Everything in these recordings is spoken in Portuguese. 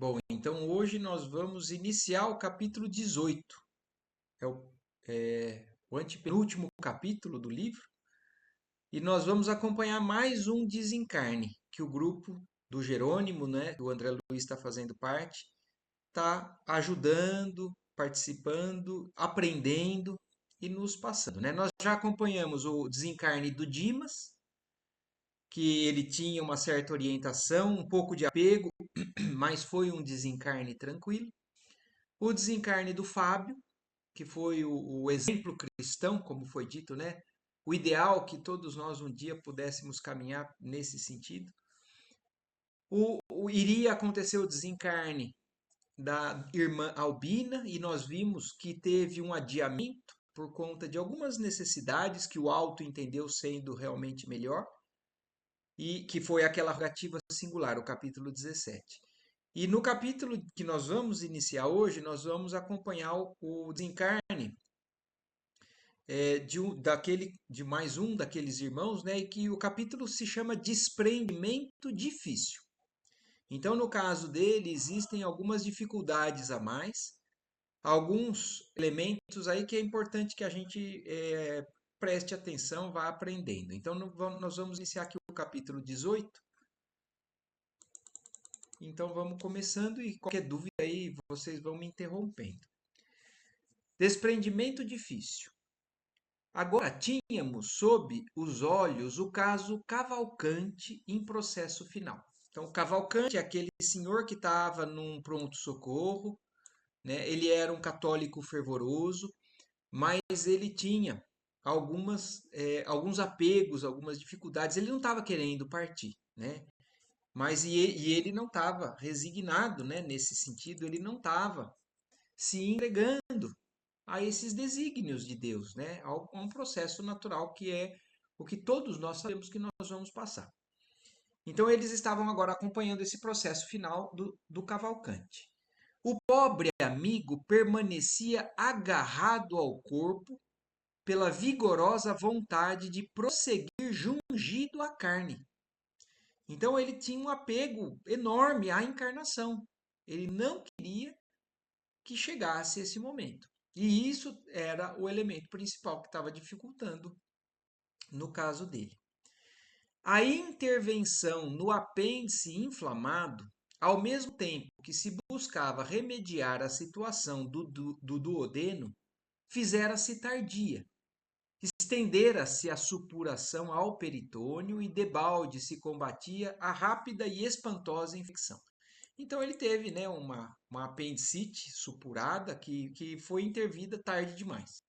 Bom, então hoje nós vamos iniciar o capítulo 18. É o antepenúltimo capítulo do livro. E nós vamos acompanhar mais um desencarne que o grupo do Jerônimo, né, que o André Luiz está fazendo parte, está ajudando, participando, aprendendo e nos passando, né? Nós já acompanhamos o desencarne do Dimas, que ele tinha uma certa orientação, um pouco de apego, mas foi um desencarne tranquilo. O desencarne do Fábio, que foi o exemplo cristão, como foi dito, né? O ideal que todos nós um dia pudéssemos caminhar nesse sentido. Iria acontecer o desencarne da irmã Albina e nós vimos que teve um adiamento por conta de algumas necessidades que o alto entendeu sendo realmente melhor e que foi aquela rogativa singular, o capítulo 17. E no capítulo que nós vamos iniciar hoje, nós vamos acompanhar o desencarne de mais um daqueles irmãos, né? E que o capítulo se chama Desprendimento Difícil. Então, no caso dele, existem algumas dificuldades a mais, alguns elementos aí que é importante que a gente preste atenção, vá aprendendo. Então, nós vamos iniciar aqui o capítulo 18. Então, vamos começando e qualquer dúvida aí, vocês vão me interrompendo. Desprendimento difícil. Agora tínhamos sob os olhos o caso Cavalcante em processo final. Então, Cavalcante é aquele senhor que estava num pronto-socorro, né? Ele era um católico fervoroso, mas ele tinha alguns apegos, algumas dificuldades. Ele não estava querendo partir, né? Mas ele não estava resignado, né? Nesse sentido, ele não estava se entregando a esses desígnios de Deus, né? A um processo natural que é o que todos nós sabemos que nós vamos passar. Então eles estavam agora acompanhando esse processo final do Cavalcante. O pobre amigo permanecia agarrado ao corpo pela vigorosa vontade de prosseguir jungido à carne. Então ele tinha um apego enorme à encarnação. Ele não queria que chegasse esse momento. E isso era o elemento principal que estava dificultando no caso dele. A intervenção no apêndice inflamado, ao mesmo tempo que se buscava remediar a situação do duodeno, fizera-se tardia. Estendera-se a supuração ao peritônio e debalde se combatia a rápida e espantosa infecção. Então ele teve, né, uma apendicite supurada que foi intervida tarde demais.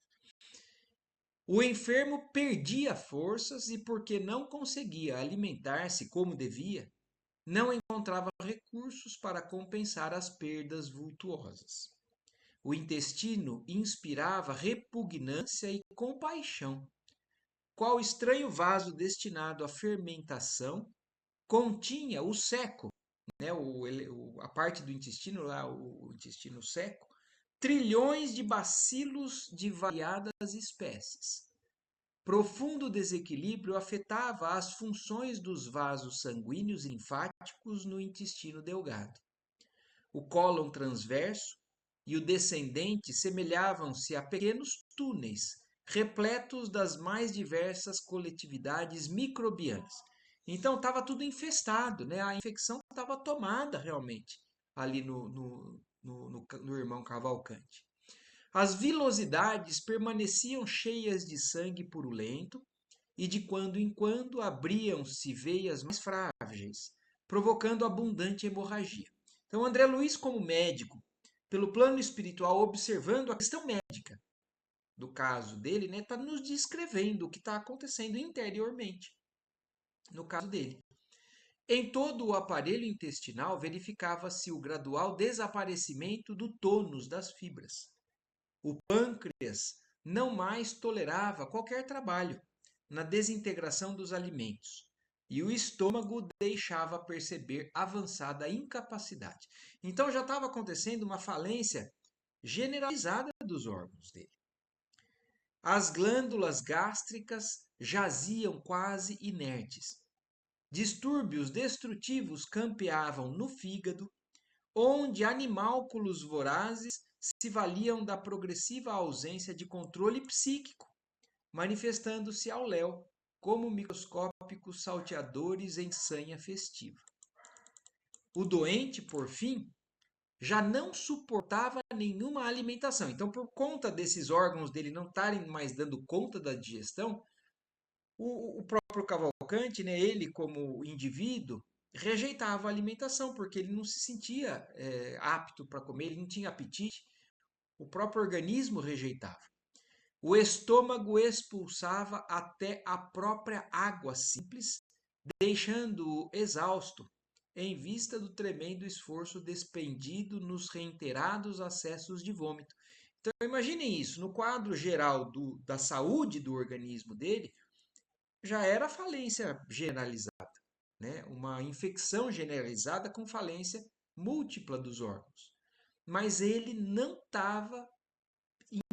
O enfermo perdia forças e, porque não conseguia alimentar-se como devia, não encontrava recursos para compensar as perdas vultuosas. O intestino inspirava repugnância e compaixão. Qual estranho vaso destinado à fermentação continha o seco, né, a parte do intestino lá, o intestino seco, trilhões de bacilos de variadas espécies. Profundo desequilíbrio afetava as funções dos vasos sanguíneos e linfáticos no intestino delgado. O cólon transverso e o descendente semelhavam-se a pequenos túneis repletos das mais diversas coletividades microbianas. Então estava tudo infestado, né? A infecção estava tomada realmente ali no irmão Cavalcante. As vilosidades permaneciam cheias de sangue purulento e de quando em quando abriam-se veias mais frágeis, provocando abundante hemorragia. Então, André Luiz, como médico, pelo plano espiritual, observando a questão médica do caso dele, né, está nos descrevendo o que está acontecendo interiormente no caso dele. Em todo o aparelho intestinal verificava-se o gradual desaparecimento do tônus das fibras. O pâncreas não mais tolerava qualquer trabalho na desintegração dos alimentos e o estômago deixava perceber avançada incapacidade. Então já estava acontecendo uma falência generalizada dos órgãos dele. As glândulas gástricas jaziam quase inertes. Distúrbios destrutivos campeavam no fígado, onde animálculos vorazes se valiam da progressiva ausência de controle psíquico, manifestando-se ao léu como microscópicos salteadores em sanha festiva. O doente, por fim, já não suportava nenhuma alimentação. Então, por conta desses órgãos dele não estarem mais dando conta da digestão, o próprio Cavalcante, né, ele como indivíduo, rejeitava a alimentação, porque ele não se sentia apto para comer, ele não tinha apetite, o próprio organismo rejeitava. O estômago expulsava até a própria água simples, deixando-o exausto, em vista do tremendo esforço despendido nos reiterados acessos de vômito. Então, imaginem isso, no quadro geral da saúde do organismo dele, já era falência generalizada, né? Uma infecção generalizada com falência múltipla dos órgãos. Mas ele não estava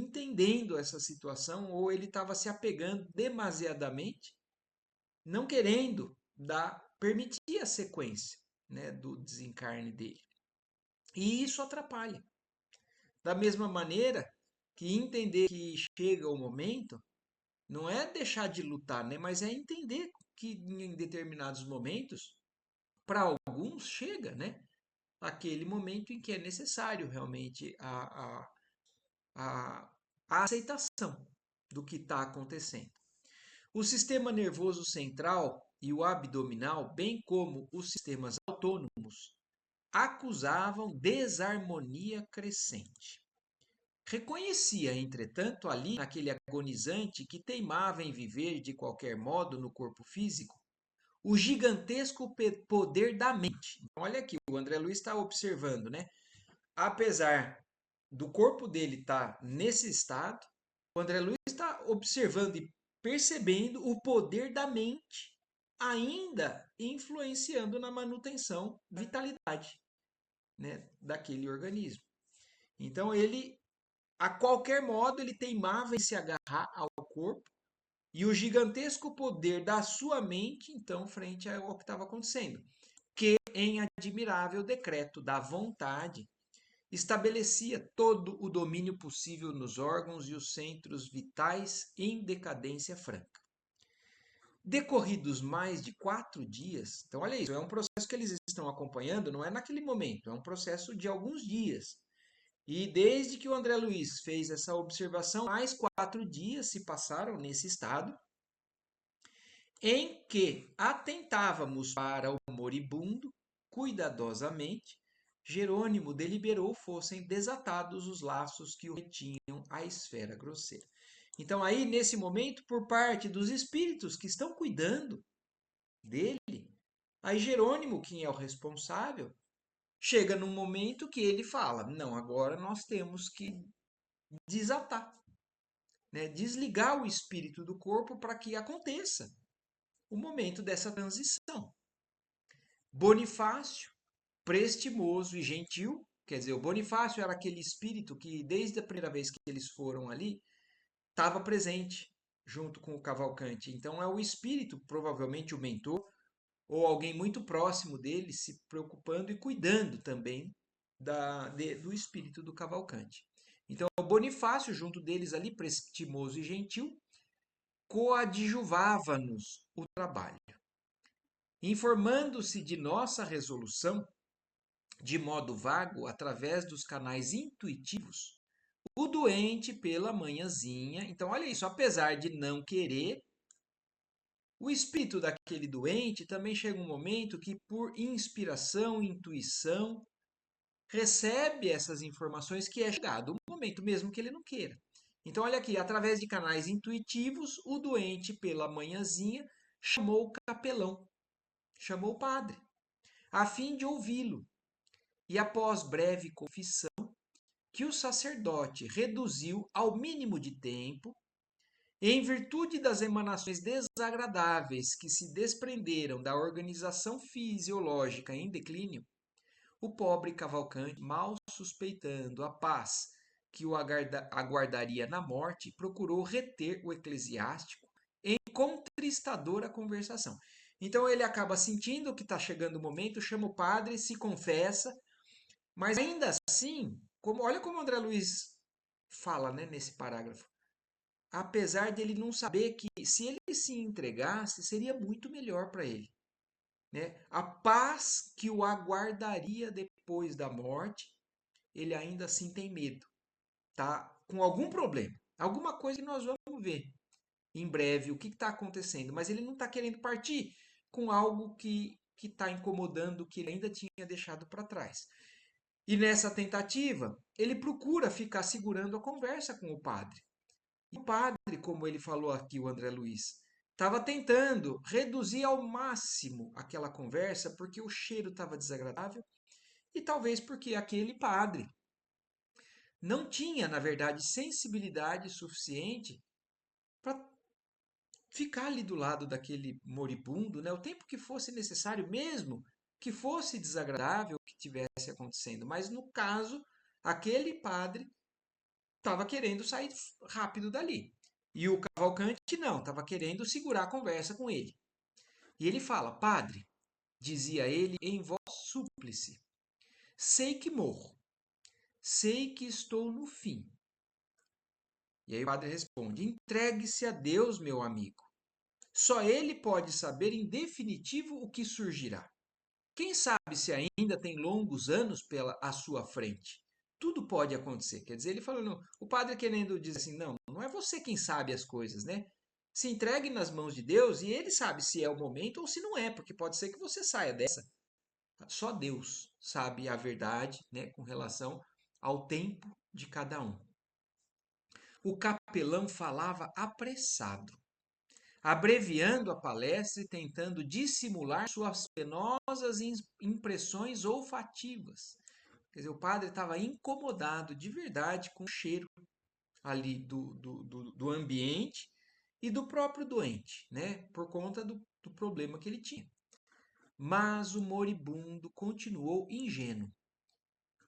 entendendo essa situação ou ele estava se apegando demasiadamente, não querendo permitir a sequência, né, do desencarne dele. E isso atrapalha. Da mesma maneira que entender que chega o momento não é deixar de lutar, né, mas é entender que em determinados momentos, para alguns, chega, né, aquele momento em que é necessário realmente a, a aceitação do que está acontecendo. O sistema nervoso central e o abdominal, bem como os sistemas autônomos, acusavam desarmonia crescente. Reconhecia, entretanto, ali naquele agonizante que teimava em viver de qualquer modo no corpo físico, o gigantesco poder da mente. Então, olha aqui, o André Luiz está observando, né? Apesar do corpo dele estar nesse estado, o André Luiz está observando e percebendo o poder da mente ainda influenciando na manutenção da vitalidade, né, daquele organismo. Então ele, a qualquer modo, ele teimava em se agarrar ao corpo e o gigantesco poder da sua mente, então, frente ao que estava acontecendo, que em admirável decreto da vontade estabelecia todo o domínio possível nos órgãos e os centros vitais em decadência franca. Decorridos mais de 4 dias, então olha isso, é um processo que eles estão acompanhando, não é naquele momento, é um processo de alguns dias. E desde que o André Luiz fez essa observação, mais 4 dias se passaram nesse estado, em que atentávamos para o moribundo cuidadosamente, Jerônimo deliberou fossem desatados os laços que o retinham à esfera grosseira. Então, aí, nesse momento, por parte dos espíritos que estão cuidando dele, aí Jerônimo, quem é o responsável, chega num momento que ele fala: não, agora nós temos que desatar, né? Desligar o espírito do corpo para que aconteça o momento dessa transição. Bonifácio, prestimoso e gentil, quer dizer, o Bonifácio era aquele espírito que, desde a primeira vez que eles foram ali, estava presente junto com o Cavalcante. Então, é o espírito, provavelmente o mentor, ou alguém muito próximo dele, se preocupando e cuidando também do espírito do Cavalcante. Então, o Bonifácio, junto deles ali, prestimoso e gentil, coadjuvava-nos o trabalho. Informando-se de nossa resolução, de modo vago, através dos canais intuitivos, o doente pela manhãzinha. Então, olha isso, apesar de não querer, o espírito daquele doente também chega um momento que, por inspiração, intuição, recebe essas informações que é chegado, um momento mesmo que ele não queira. Então, olha aqui, através de canais intuitivos, o doente pela manhãzinha chamou o capelão, chamou o padre, a fim de ouvi-lo. E após breve confissão, que o sacerdote reduziu ao mínimo de tempo, em virtude das emanações desagradáveis que se desprenderam da organização fisiológica em declínio, o pobre Cavalcante, mal suspeitando a paz que o aguardaria na morte, procurou reter o eclesiástico em contristadora conversação. Então ele acaba sentindo que está chegando o momento, chama o padre, se confessa, Mas ainda assim, olha como o André Luiz fala, né, nesse parágrafo. Apesar dele não saber que se ele se entregasse, seria muito melhor para ele, né? A paz que o aguardaria depois da morte, ele ainda assim tem medo, tá? Com algum problema, alguma coisa que nós vamos ver em breve o que está acontecendo, mas ele não está querendo partir com algo que está incomodando, que ele ainda tinha deixado para trás. E nessa tentativa, ele procura ficar segurando a conversa com o padre. E o padre, como ele falou aqui, o André Luiz, estava tentando reduzir ao máximo aquela conversa porque o cheiro estava desagradável e talvez porque aquele padre não tinha, na verdade, sensibilidade suficiente para ficar ali do lado daquele moribundo, né, o tempo que fosse necessário, mesmo que fosse desagradável o que tivesse acontecendo. Mas no caso, aquele padre estava querendo sair rápido dali. E o Cavalcante não, estava querendo segurar a conversa com ele. E ele fala: Padre, dizia ele em voz súplice, sei que morro, sei que estou no fim. E aí o padre responde: entregue-se a Deus, meu amigo. Só ele pode saber em definitivo o que surgirá. Quem sabe se ainda tem longos anos pela à sua frente? Tudo pode acontecer. Quer dizer, ele falando, o padre querendo dizer assim, não, não é você quem sabe as coisas, né? Se entregue nas mãos de Deus e ele sabe se é o momento ou se não é, porque pode ser que você saia dessa. Só Deus sabe a verdade, né, com relação ao tempo de cada um. O capelão falava apressado, abreviando a palestra e tentando dissimular suas penosas impressões olfativas. Quer dizer, o padre estava incomodado de verdade com o cheiro ali do ambiente e do próprio doente, né? Por conta do problema que ele tinha. Mas o moribundo continuou ingênuo.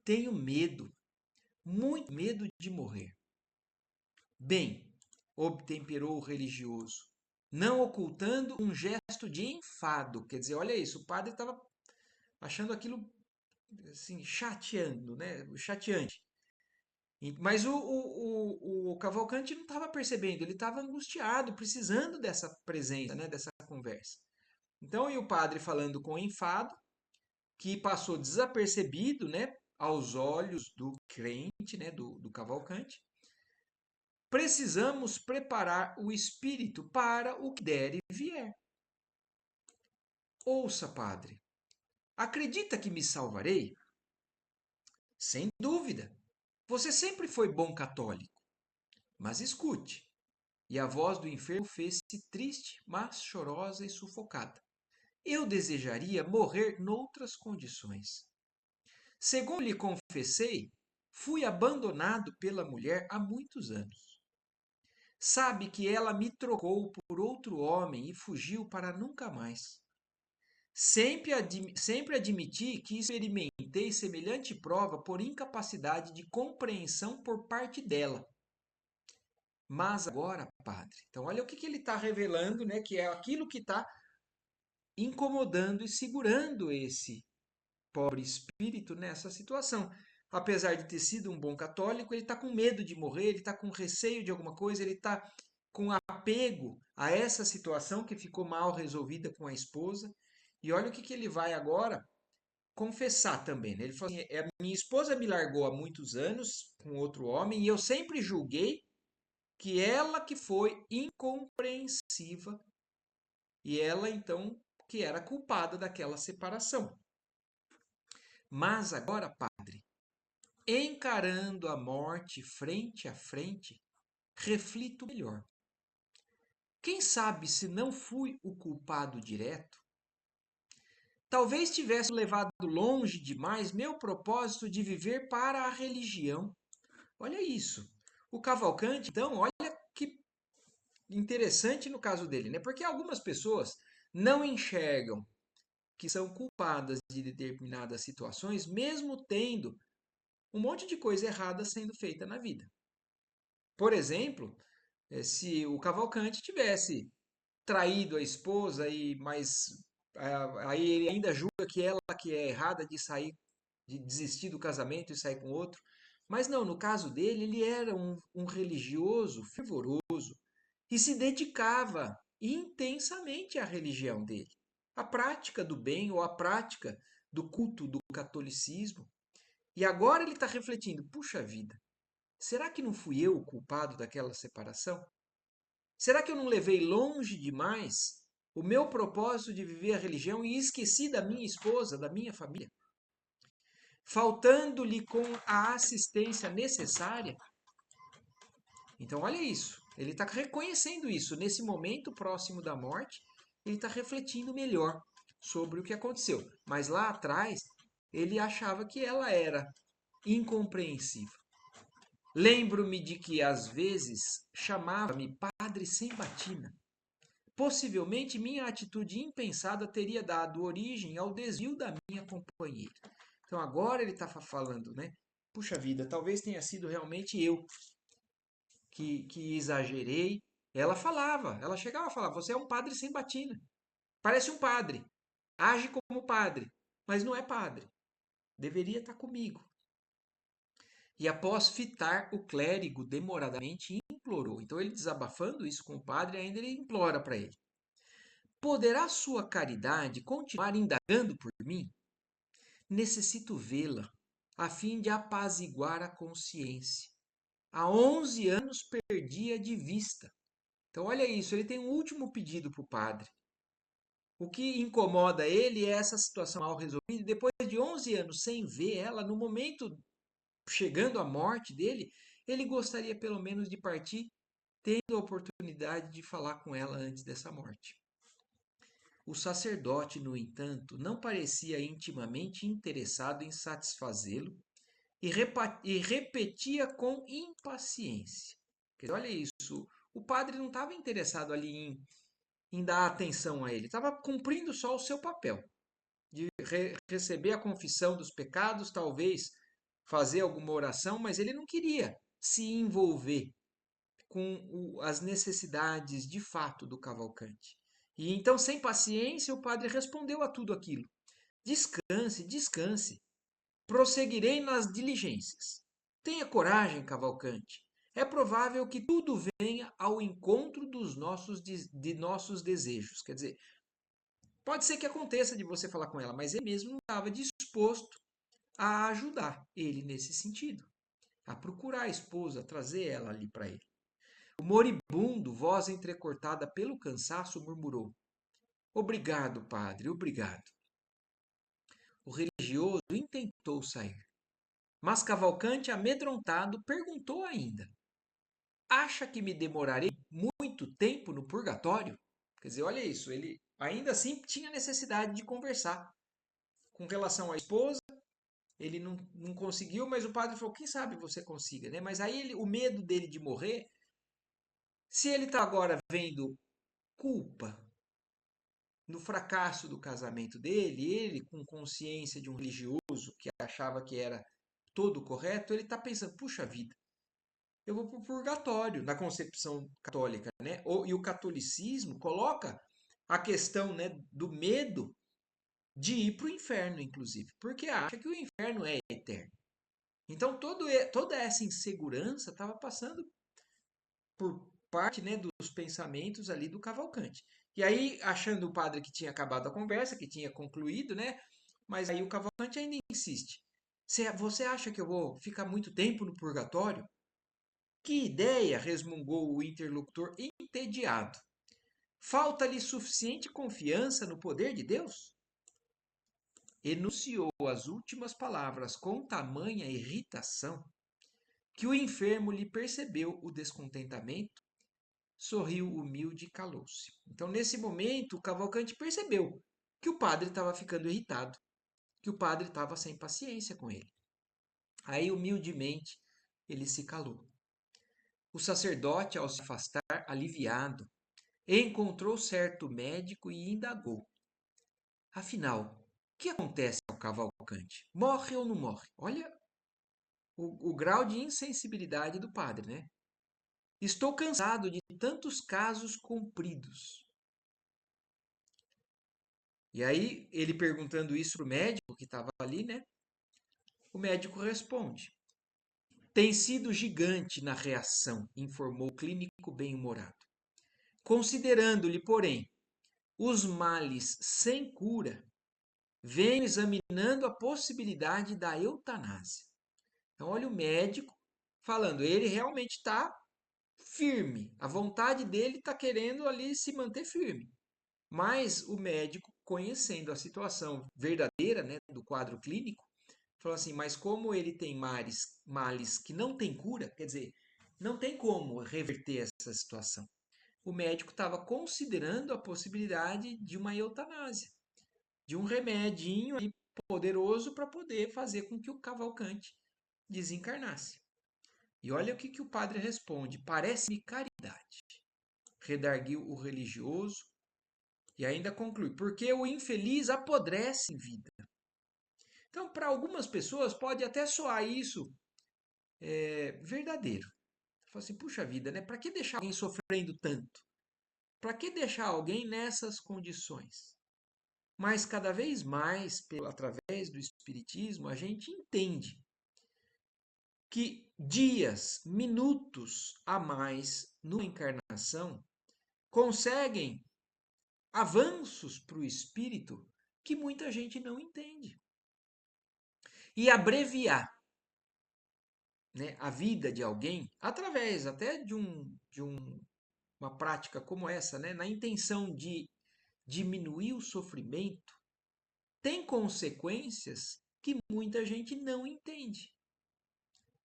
Tenho medo, muito medo de morrer. Bem, obtemperou o religioso, não ocultando um gesto de enfado. Quer dizer, olha isso, o padre estava achando aquilo assim, chateando, né? Chateante. Mas o Cavalcante não estava percebendo, ele estava angustiado, precisando dessa presença, né? Dessa conversa. Então, e o padre falando com enfado, que passou desapercebido, né? Aos olhos do crente, né? Do Cavalcante. Precisamos preparar o espírito para o que der e vier. Ouça, padre, acredita que me salvarei? Sem dúvida. Você sempre foi bom católico. Mas escute. E a voz do enfermo fez-se triste, mas chorosa e sufocada. Eu desejaria morrer noutras condições. Segundo lhe confessei, fui abandonado pela mulher há muitos anos. Sabe que ela me trocou por outro homem e fugiu para nunca mais. Sempre admiti que experimentei semelhante prova por incapacidade de compreensão por parte dela. Mas agora, padre, então olha o que ele está revelando, né? Que é aquilo que está incomodando e segurando esse pobre espírito nessa situação. Apesar de ter sido um bom católico, ele está com medo de morrer, ele está com receio de alguma coisa, ele está com apego a essa situação que ficou mal resolvida com a esposa. E olha o que ele vai agora confessar também, né? Ele falou assim: minha esposa me largou há muitos anos com outro homem e eu sempre julguei que ela que foi incompreensiva e ela então que era culpada daquela separação. Mas agora, padre, encarando a morte frente a frente, reflito melhor. Quem sabe se não fui o culpado direto? Talvez tivesse levado longe demais meu propósito de viver para a religião. Olha isso. O Cavalcante, então, olha que interessante no caso dele, né? Porque algumas pessoas não enxergam que são culpadas de determinadas situações, mesmo tendo um monte de coisa errada sendo feita na vida. Por exemplo, se o Cavalcante tivesse traído a esposa e mas aí ele ainda julga que ela que é errada de sair de desistir do casamento e sair com outro. Mas não, no caso dele, ele era um religioso fervoroso e se dedicava intensamente à religião dele, à prática do bem ou à prática do culto do catolicismo. E agora ele está refletindo: puxa vida, será que não fui eu o culpado daquela separação? Será que eu não levei longe demais o meu propósito de viver a religião e esqueci da minha esposa, da minha família? Faltando-lhe com a assistência necessária? Então, olha isso. Ele está reconhecendo isso. Nesse momento próximo da morte, ele está refletindo melhor sobre o que aconteceu. Mas lá atrás, ele achava que ela era incompreensível. Lembro-me de que às vezes chamava-me padre sem batina. Possivelmente minha atitude impensada teria dado origem ao desvio da minha companheira. Então agora ele está falando, né? Puxa vida, talvez tenha sido realmente eu que exagerei. Ela chegava a falar: você é um padre sem batina. Parece um padre, age como padre, mas não é padre. Deveria estar comigo. E após fitar, o clérigo demoradamente implorou. Então ele desabafando isso com o padre, ainda ele implora para ele: poderá sua caridade continuar indagando por mim? Necessito vê-la, a fim de apaziguar a consciência. Há 11 anos perdia de vista. Então, olha isso, ele tem um último pedido para o padre. O que incomoda ele é essa situação mal resolvida. Depois de 11 anos sem ver ela, no momento chegando à morte dele, ele gostaria pelo menos de partir, tendo a oportunidade de falar com ela antes dessa morte. O sacerdote, no entanto, não parecia intimamente interessado em satisfazê-lo e repetia com impaciência. Olha isso, o padre não estava interessado ali em dar atenção a ele, estava cumprindo só o seu papel, de receber a confissão dos pecados, talvez fazer alguma oração, mas ele não queria se envolver com as necessidades de fato do Cavalcante. E então, sem paciência, o padre respondeu a tudo aquilo: descanse, descanse. Prosseguirei nas diligências. Tenha coragem, Cavalcante. É provável que tudo venha ao encontro de nossos desejos. Quer dizer, pode ser que aconteça de você falar com ela, mas ele mesmo não estava disposto a ajudar ele nesse sentido, a procurar a esposa, trazer ela ali para ele. O moribundo, voz entrecortada pelo cansaço, murmurou: obrigado, padre, obrigado. O religioso intentou sair, mas Cavalcante, amedrontado, perguntou ainda: acha que me demorarei muito tempo no purgatório? Quer dizer, olha isso, ele ainda assim tinha necessidade de conversar. Com relação à esposa, ele não conseguiu, mas o padre falou: quem sabe você consiga, né? Mas aí o medo dele de morrer, se ele está agora vendo culpa no fracasso do casamento dele, ele com consciência de um religioso que achava que era todo correto, ele está pensando: puxa vida, eu vou para o purgatório, na concepção católica, né? E o catolicismo coloca a questão, né, do medo de ir para o inferno, inclusive, porque acha que o inferno é eterno. Então, toda essa insegurança estava passando por parte, né, dos pensamentos ali do Cavalcante. E aí, achando o padre que tinha acabado a conversa, que tinha concluído, né? Mas aí o Cavalcante ainda insiste. Você acha que eu vou ficar muito tempo no purgatório? Que ideia! Resmungou o interlocutor entediado. Falta-lhe suficiente confiança no poder de Deus? Enunciou as últimas palavras com tamanha irritação que o enfermo lhe percebeu o descontentamento, sorriu humilde e calou-se. Então, nesse momento, o Cavalcante percebeu que o padre estava ficando irritado, que o padre estava sem paciência com ele. Aí, humildemente, ele se calou. O sacerdote, ao se afastar, aliviado, encontrou certo médico e indagou: afinal, o que acontece ao Cavalcante? Morre ou não morre? Olha o grau de insensibilidade do padre, né? Estou cansado de tantos casos cumpridos. E aí, ele perguntando isso pro médico que estava ali, né? O médico responde: tem sido gigante na reação, informou o clínico bem-humorado. Considerando-lhe, porém, os males sem cura, venho examinando a possibilidade da eutanásia. Então, olha o médico falando, ele realmente está firme, a vontade dele está querendo ali se manter firme. Mas o médico, conhecendo a situação verdadeira, né, do quadro clínico, falou assim, mas como ele tem males que não tem cura, quer dizer, não tem como reverter essa situação. O médico estava considerando a possibilidade de uma eutanásia, de um remedinho aí poderoso para poder fazer com que o Cavalcante desencarnasse. E olha o que o padre responde: parece-me caridade. Redarguiu o religioso e ainda conclui: porque o infeliz apodrece em vida. Então, para algumas pessoas pode até soar isso verdadeiro. Fala assim, puxa vida, né? Para que deixar alguém sofrendo tanto? Para que deixar alguém nessas condições? Mas cada vez mais, através do Espiritismo, a gente entende que dias, minutos a mais numa encarnação conseguem avanços para o espírito que muita gente não entende. E abreviar, né, a vida de alguém, através até uma prática como essa, né, na intenção de diminuir o sofrimento, tem consequências que muita gente não entende.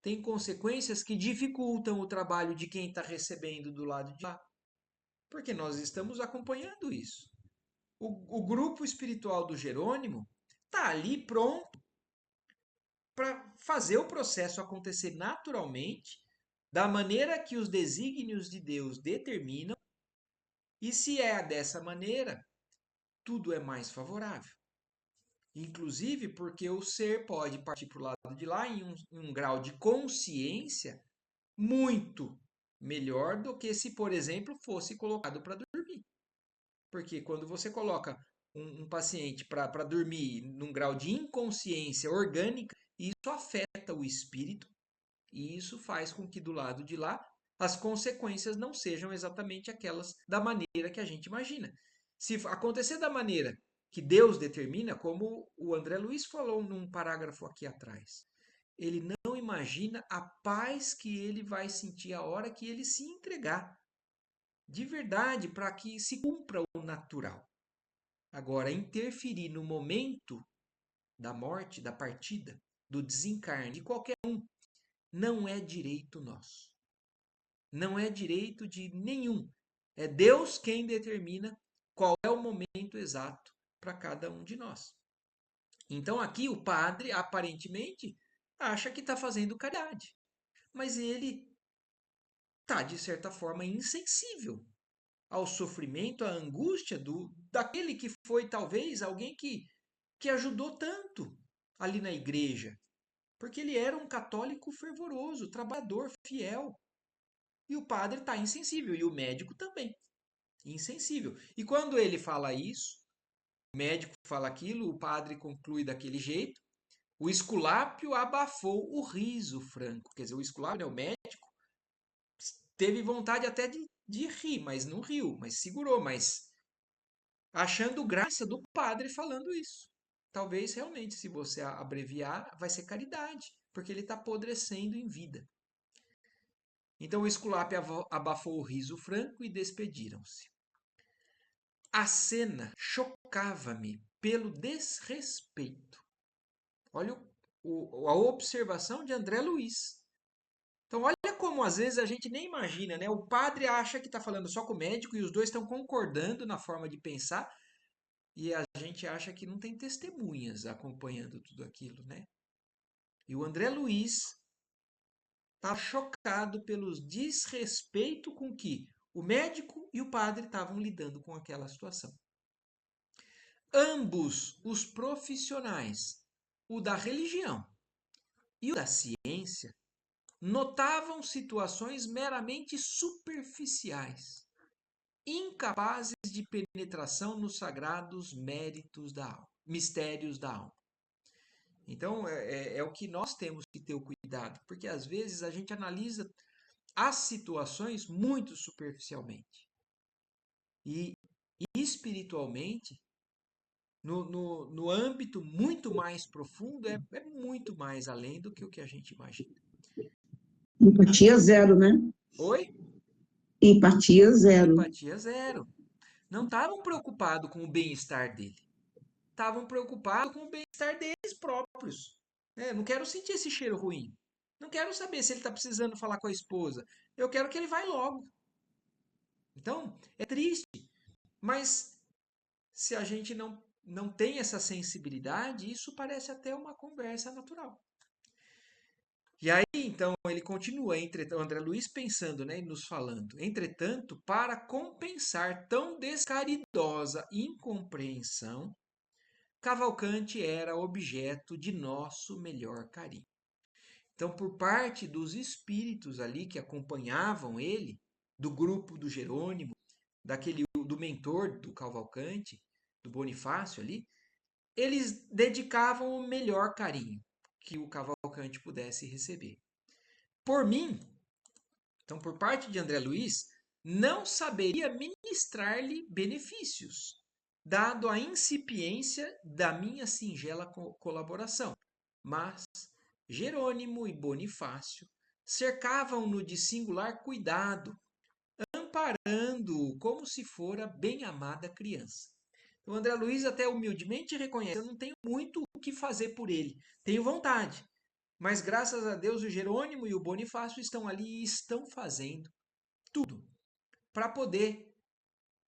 Tem consequências que dificultam o trabalho de quem está recebendo do lado de lá. Porque nós estamos acompanhando isso. O grupo espiritual do Jerônimo está ali pronto para fazer o processo acontecer naturalmente, da maneira que os desígnios de Deus determinam, e se é dessa maneira, tudo é mais favorável. Inclusive porque o ser pode partir para o lado de lá em um grau de consciência muito melhor do que se, por exemplo, fosse colocado para dormir. Porque quando você coloca um paciente para dormir num grau de inconsciência orgânica, isso afeta o espírito e isso faz com que do lado de lá as consequências não sejam exatamente aquelas da maneira que a gente imagina. Se acontecer da maneira que Deus determina, como o André Luiz falou num parágrafo aqui atrás, ele não imagina a paz que ele vai sentir a hora que ele se entregar de verdade para que se cumpra o natural. Agora, interferir no momento da morte, da partida, do desencarne de qualquer um, não é direito nosso. Não é direito de nenhum. É Deus quem determina qual é o momento exato para cada um de nós. Então aqui o padre, aparentemente, acha que está fazendo caridade. Mas ele está, de certa forma, insensível ao sofrimento, à angústia daquele que foi, talvez, alguém que ajudou tanto ali na igreja. Porque ele era um católico fervoroso, trabalhador, fiel. E o padre está insensível, e o médico também, insensível. E quando ele fala isso, o médico fala aquilo, o padre conclui daquele jeito, o Esculápio abafou o riso franco. Quer dizer, o Esculápio, né, o médico, teve vontade até de rir, mas não riu, mas segurou, mas achando graça do padre falando isso. Talvez realmente, se você abreviar, vai ser caridade, porque ele está apodrecendo em vida. Então o Esculápio abafou o riso franco e despediram-se. A cena chocava-me pelo desrespeito. Olha a observação de André Luiz. Então, olha como às vezes a gente nem imagina, né? O padre acha que está falando só com o médico e os dois estão concordando na forma de pensar, e a gente acha que não tem testemunhas acompanhando tudo aquilo, né? E o André Luiz está chocado pelo desrespeito com que o médico e o padre estavam lidando com aquela situação. Ambos os profissionais, o da religião e o da ciência, notavam situações meramente superficiais, incapazes de penetração nos sagrados méritos da alma, mistérios da alma. Então, é o que nós temos que ter o cuidado, porque às vezes a gente analisa as situações muito superficialmente. E espiritualmente, no âmbito muito mais profundo, é muito mais além do que o que a gente imagina. Empatia zero, né? Oi? Empatia zero. Empatia zero. Não estavam preocupados com o bem-estar dele. Estavam preocupados com o bem-estar deles próprios. Não quero sentir esse cheiro ruim. Não quero saber se ele está precisando falar com a esposa. Eu quero que ele vá logo. Então, é triste. Mas se a gente não tem essa sensibilidade, isso parece até uma conversa natural. E aí, então, ele continua, o André Luiz pensando, né, e nos falando. Entretanto, para compensar tão descaridosa incompreensão, Cavalcante era objeto de nosso melhor carinho. Então, por parte dos espíritos ali que acompanhavam ele, do grupo do Jerônimo, do mentor do Cavalcante, do Bonifácio ali, eles dedicavam o melhor carinho que o Cavalcante pudesse receber. Por mim, então por parte de André Luiz, não saberia ministrar-lhe benefícios, dado a incipiência da minha singela colaboração. Mas Jerônimo e Bonifácio cercavam-no de singular cuidado, amparando-o como se fora bem-amada criança. O André Luiz até humildemente reconhece, eu não tenho muito o que fazer por ele, tenho vontade, mas graças a Deus o Jerônimo e o Bonifácio estão ali e estão fazendo tudo para poder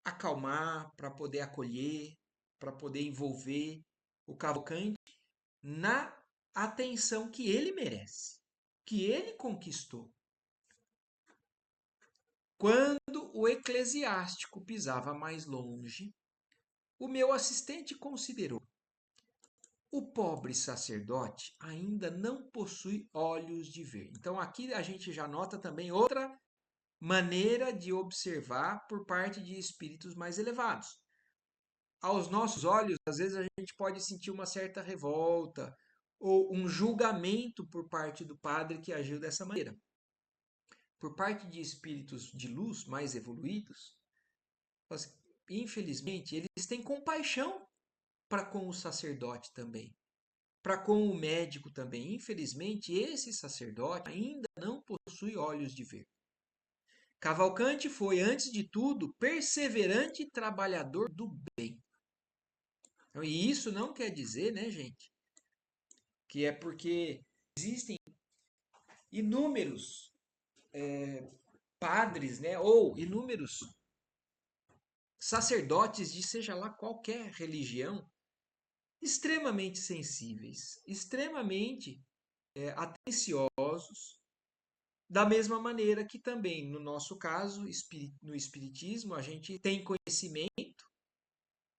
acalmar, para poder acolher, para poder envolver o Cavalcante na atenção que ele merece, que ele conquistou. Quando o eclesiástico pisava mais longe, o meu assistente considerou: o pobre sacerdote ainda não possui olhos de ver. Então aqui a gente já nota também outra maneira de observar por parte de espíritos mais elevados. Aos nossos olhos, às vezes a gente pode sentir uma certa revolta ou um julgamento por parte do padre que agiu dessa maneira. Por parte de espíritos de luz mais evoluídos, infelizmente, eles têm compaixão para com o sacerdote também, para com o médico também. Infelizmente, esse sacerdote ainda não possui olhos de ver. Cavalcante foi, antes de tudo, perseverante trabalhador do bem. Então, e isso não quer dizer, né, gente, que é porque existem inúmeros padres, né, ou inúmeros sacerdotes de seja lá qualquer religião, extremamente sensíveis, extremamente atenciosos, da mesma maneira que também, no nosso caso, no Espiritismo, a gente tem conhecimento,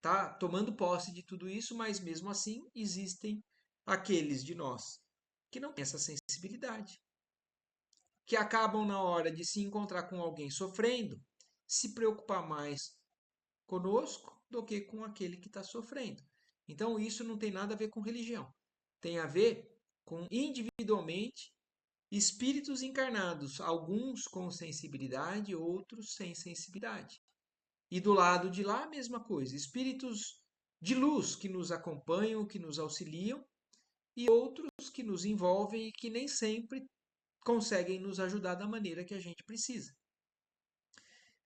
tá tomando posse de tudo isso, mas mesmo assim existem aqueles de nós que não têm essa sensibilidade, que acabam na hora de se encontrar com alguém sofrendo, se preocupar mais conosco do que com aquele que está sofrendo. Então isso não tem nada a ver com religião, tem a ver com individualmente espíritos encarnados, alguns com sensibilidade, outros sem sensibilidade. E do lado de lá, a mesma coisa. Espíritos de luz que nos acompanham, que nos auxiliam, e outros que nos envolvem e que nem sempre conseguem nos ajudar da maneira que a gente precisa.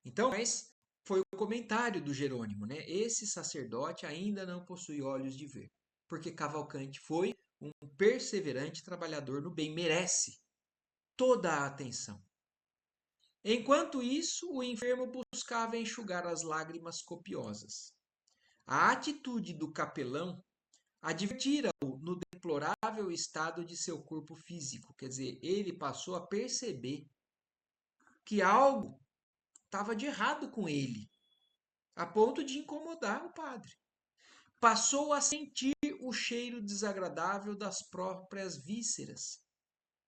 Então, mas foi o comentário do Jerônimo, né? Esse sacerdote ainda não possui olhos de ver, porque Cavalcante foi um perseverante trabalhador no bem, merece toda a atenção. Enquanto isso, o enfermo buscava enxugar as lágrimas copiosas. A atitude do capelão advertira-o no deplorável estado de seu corpo físico. Quer dizer, ele passou a perceber que algo estava de errado com ele, a ponto de incomodar o padre. Passou a sentir o cheiro desagradável das próprias vísceras,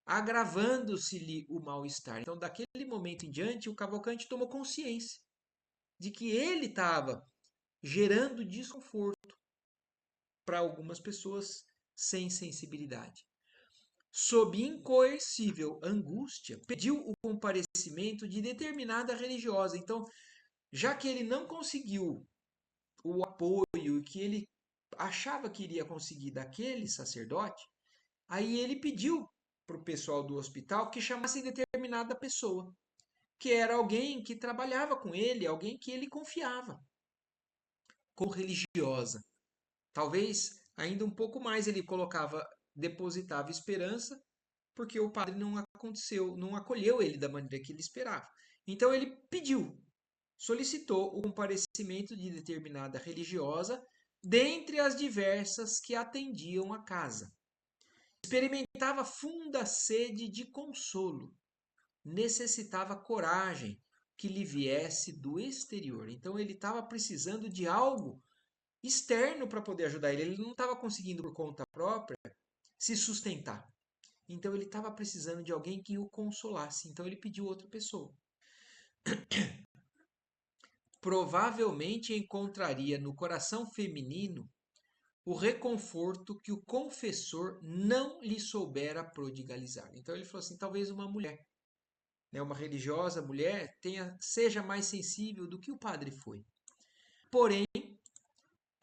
agravando-se-lhe o mal-estar. Então, daquele momento em diante, o Cavalcante tomou consciência de que ele estava gerando desconforto para algumas pessoas sem sensibilidade. Sob incoercível angústia, pediu o comparecimento de determinada religiosa. Então, já que ele não conseguiu o apoio que ele achava que iria conseguir daquele sacerdote, aí ele pediu para o pessoal do hospital que chamassem determinada pessoa, que era alguém que trabalhava com ele, alguém que ele confiava, como religiosa. Talvez ainda um pouco mais ele colocava, depositava esperança, porque o padre não acolheu ele da maneira que ele esperava. Então ele pediu, solicitou o comparecimento de determinada religiosa dentre as diversas que atendiam a casa. Experimentava funda sede de consolo, necessitava coragem que lhe viesse do exterior. Então ele estava precisando de algo externo para poder ajudar ele. Ele não estava conseguindo por conta própria se sustentar. Então ele estava precisando de alguém que o consolasse. Então ele pediu outra pessoa. Provavelmente encontraria no coração feminino o reconforto que o confessor não lhe soubera prodigalizar. Então ele falou assim: talvez uma mulher, né, uma religiosa mulher, seja mais sensível do que o padre foi. Porém,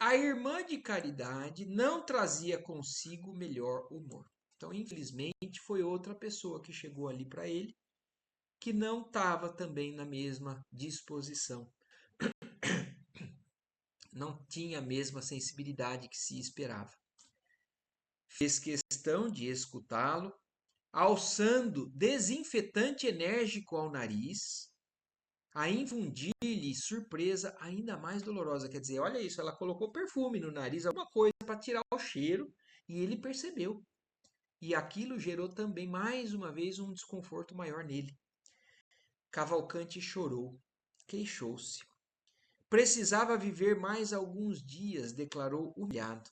a irmã de caridade não trazia consigo melhor humor. Então, infelizmente, foi outra pessoa que chegou ali para ele, que não estava também na mesma disposição, não tinha a mesma sensibilidade que se esperava. Fez questão de escutá-lo, alçando desinfetante enérgico ao nariz, a infundir-lhe surpresa ainda mais dolorosa. Quer dizer, olha isso, ela colocou perfume no nariz, alguma coisa para tirar o cheiro, e ele percebeu. E aquilo gerou também, mais uma vez, um desconforto maior nele. Cavalcanti chorou, queixou-se. Precisava viver mais alguns dias, declarou humilhado.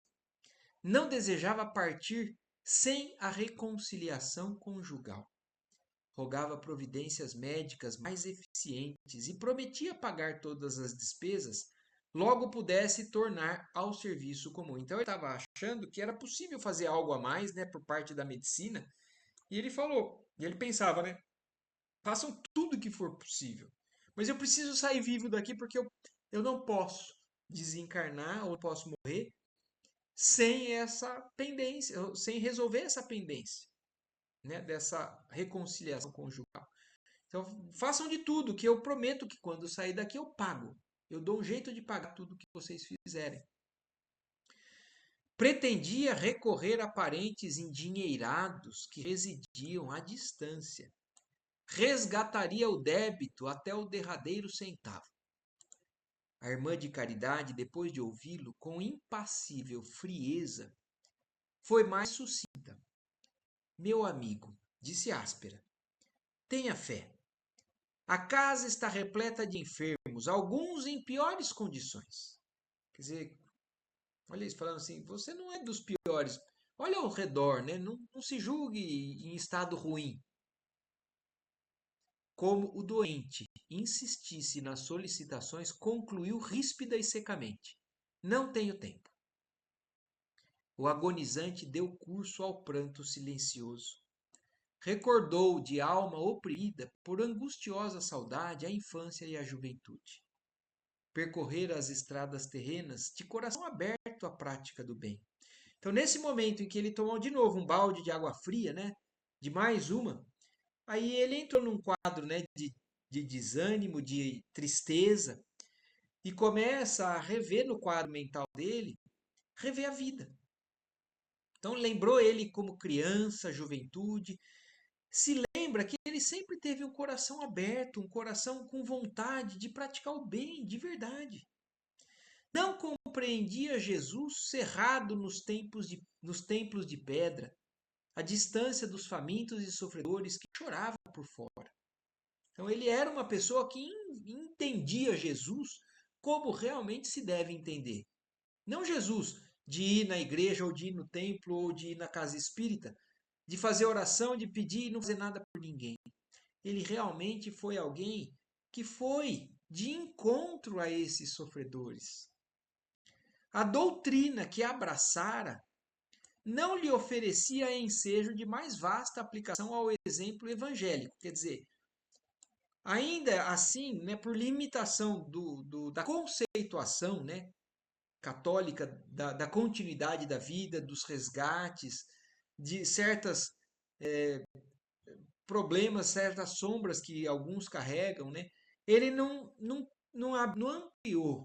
Não desejava partir sem a reconciliação conjugal. Rogava providências médicas mais eficientes e prometia pagar todas as despesas, logo pudesse tornar ao serviço comum. Então ele estava achando que era possível fazer algo a mais, né, por parte da medicina, e ele falou, e ele pensava, né, façam tudo que for possível, mas eu preciso sair vivo daqui porque eu não posso desencarnar ou posso morrer sem essa pendência, sem resolver essa pendência, né, dessa reconciliação conjugal. Então, façam de tudo, que eu prometo que quando sair daqui eu pago. Eu dou um jeito de pagar tudo que vocês fizerem. Pretendia recorrer a parentes endinheirados que residiam à distância. Resgataria o débito até o derradeiro centavo. A irmã de caridade, depois de ouvi-lo com impassível frieza, foi mais sucinta. Meu amigo, disse áspera, tenha fé. A casa está repleta de enfermos, alguns em piores condições. Quer dizer, olha isso, falando assim, você não é dos piores. Olha ao redor, né? Não se julgue em estado ruim. Como o doente insistisse nas solicitações, concluiu ríspida e secamente. Não tenho tempo. O agonizante deu curso ao pranto silencioso. Recordou de alma oprimida por angustiosa saudade a infância e a juventude. Percorrer as estradas terrenas de coração aberto à prática do bem. Então, nesse momento em que ele tomou de novo um balde de água fria, né, de mais uma, aí ele entrou num quadro, né, de desânimo, de tristeza, e começa a rever no quadro mental dele, rever a vida. Então, lembrou ele como criança, juventude, se lembra que ele sempre teve um coração aberto, um coração com vontade de praticar o bem de verdade. Não compreendia Jesus cerrado nos templos de pedra, à distância dos famintos e sofredores que choravam por fora. Então ele era uma pessoa que entendia Jesus como realmente se deve entender. Não Jesus de ir na igreja, ou de ir no templo, ou de ir na casa espírita, de fazer oração, de pedir e não fazer nada por ninguém. Ele realmente foi alguém que foi de encontro a esses sofredores. A doutrina que abraçara não lhe oferecia ensejo de mais vasta aplicação ao exemplo evangélico. Quer dizer, ainda assim, né, por limitação da conceituação, né, católica, da continuidade da vida, dos resgates, de certas problemas, certas sombras que alguns carregam, né, ele não ampliou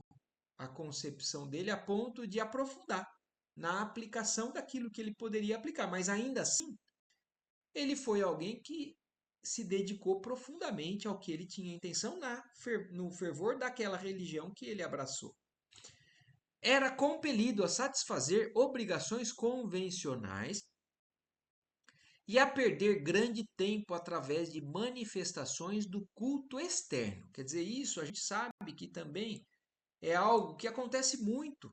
a concepção dele a ponto de aprofundar na aplicação daquilo que ele poderia aplicar, mas ainda assim, ele foi alguém que se dedicou profundamente ao que ele tinha intenção no fervor daquela religião que ele abraçou. Era compelido a satisfazer obrigações convencionais e a perder grande tempo através de manifestações do culto externo. Quer dizer, isso a gente sabe que também é algo que acontece muito,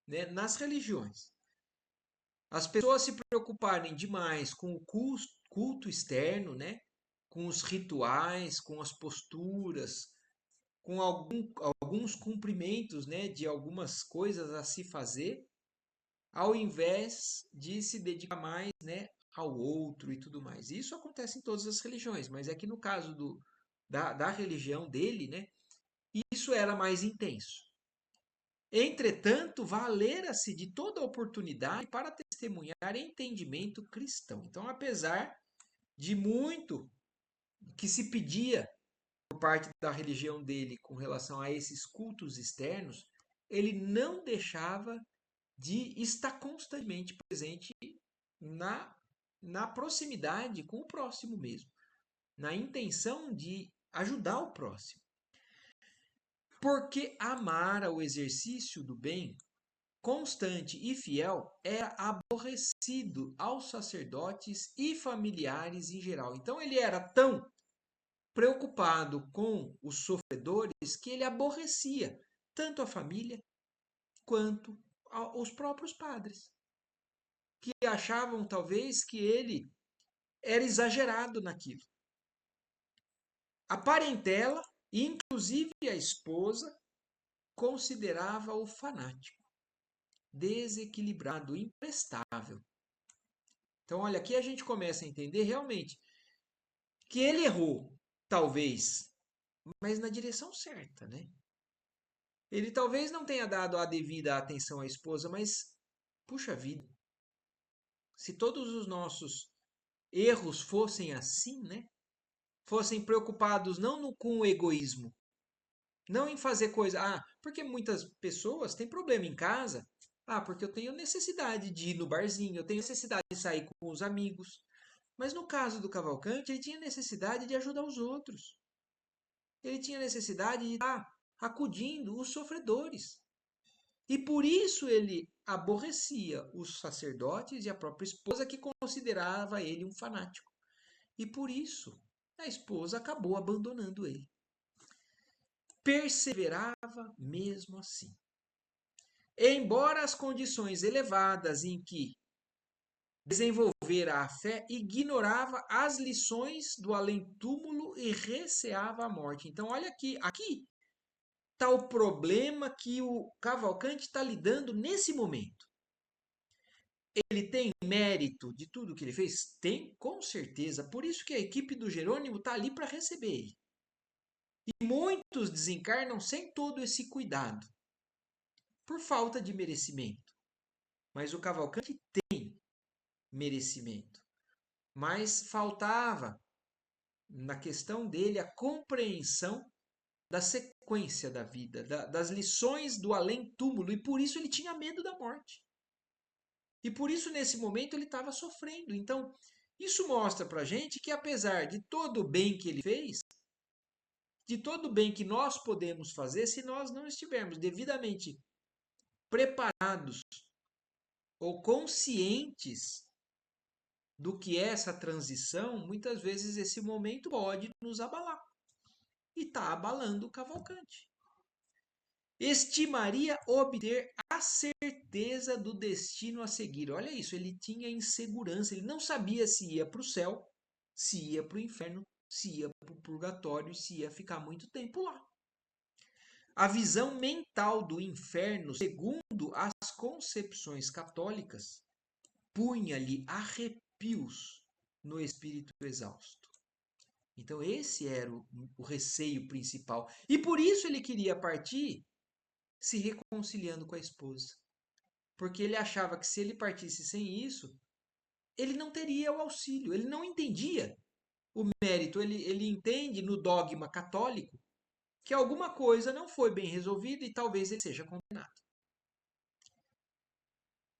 né, nas religiões. As pessoas se preocuparem demais com o culto externo, né, com os rituais, com as posturas, com alguns cumprimentos, né, de algumas coisas a se fazer, ao invés de se dedicar mais, né, ao outro e tudo mais. Isso acontece em todas as religiões, mas é que no caso da religião dele, né, isso era mais intenso. Entretanto, valera-se de toda oportunidade para testemunhar entendimento cristão. Então, apesar de muito que se pedia por parte da religião dele com relação a esses cultos externos, ele não deixava de estar constantemente presente na, na proximidade com o próximo mesmo, na intenção de ajudar o próximo. Porque amar o exercício do bem constante e fiel era aborrecido aos sacerdotes e familiares em geral. Então ele era tão preocupado com os sofredores que ele aborrecia tanto a família quanto os próprios padres, que achavam talvez que ele era exagerado naquilo. A parentela, inclusive a esposa, considerava-o fanático, desequilibrado, imprestável. Então, olha, aqui a gente começa a entender realmente que ele errou, talvez, mas na direção certa, né? Ele talvez não tenha dado a devida atenção à esposa, mas, puxa vida, se todos os nossos erros fossem assim, né? Fossem preocupados não com o egoísmo, não em fazer coisa. Ah, porque muitas pessoas têm problema em casa. Ah, porque eu tenho necessidade de ir no barzinho, eu tenho necessidade de sair com os amigos. Mas no caso do Cavalcante, ele tinha necessidade de ajudar os outros. Ele tinha necessidade de estar acudindo os sofredores. E por isso ele aborrecia os sacerdotes e a própria esposa, que considerava ele um fanático. E por isso a esposa acabou abandonando ele. Perseverava mesmo assim. Embora as condições elevadas em que desenvolvera a fé, ignorava as lições do além-túmulo e receava a morte. Então, olha aqui está o problema que o Cavalcante está lidando nesse momento. Ele tem mérito de tudo que ele fez? Tem, com certeza. Por isso que a equipe do Jerônimo está ali para receber ele. E muitos desencarnam sem todo esse cuidado, por falta de merecimento. Mas o Cavalcante tem merecimento. Mas faltava na questão dele a compreensão da sequência da vida, das lições do além-túmulo, e por isso ele tinha medo da morte. E por isso, nesse momento, ele estava sofrendo. Então, isso mostra para a gente que, apesar de todo o bem que ele fez, de todo o bem que nós podemos fazer, se nós não estivermos devidamente preparados ou conscientes do que é essa transição, muitas vezes esse momento pode nos abalar. E está abalando o Cavalcante. Estimaria obter a certeza do destino a seguir. Olha isso, ele tinha insegurança, ele não sabia se ia para o céu, se ia para o inferno, se ia para o purgatório, se ia ficar muito tempo lá. A visão mental do inferno, segundo as concepções católicas, punha-lhe arrepios no espírito exausto. Então, esse era o receio principal. E por isso ele queria partir se reconciliando com a esposa. Porque ele achava que se ele partisse sem isso, ele não teria o auxílio, ele não entendia o mérito. Ele entende no dogma católico que alguma coisa não foi bem resolvida e talvez ele seja condenado.